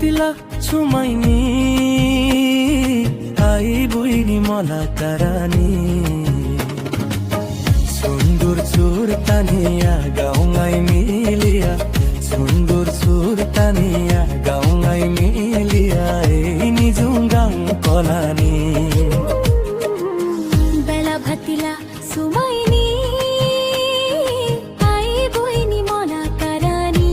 ভাতিলা ছুমাইনি I বইনি মলা তারানি সুন্দর সুর তানিয়া গাউঙাই মিলিয়া সুন্দর সুর তানিয়া গাউঙাই মিলিয়া এই নিজুম গাং কলানি বেলা ভাতিলা সুমাইনি আই বইনি মলা তারানি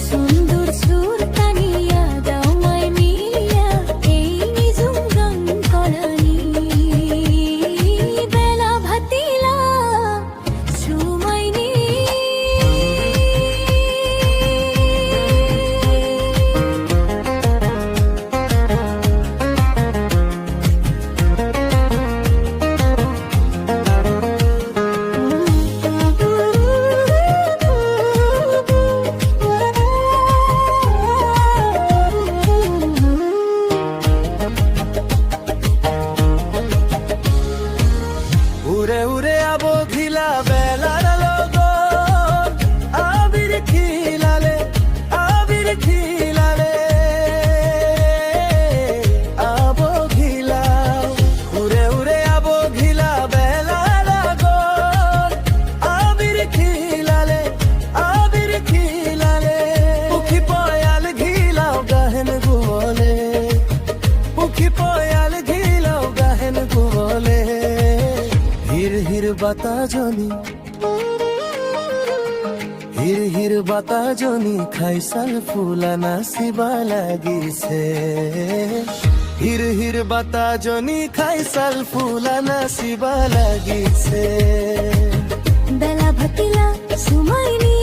সুন্দর সুর তানিয়া গাউঙাই মিলিয়া এই নিজুম গাং কলানি বেলা ভাতিলা সুমাইনি উড়ে উড়ে আবো ঘিলা বেলার লগন আবির খিলালে আবো ঘিলা উড়ে উড়ে আবো ঘিলা বেলার লগন আবির খিলালে পুখি পয়াল ঘিলাও গাহেন গুবলে পুখি পয়াল ঘিলাও গাহেন গুবলে হির হির বাতা জনি খাইসাল ফুলা নাচিবা লাগিছে হির হির বাতা জনি খাইসাল ফুলা নাচিবা লাগিছে বেলা ভাতিলা সুমাইনি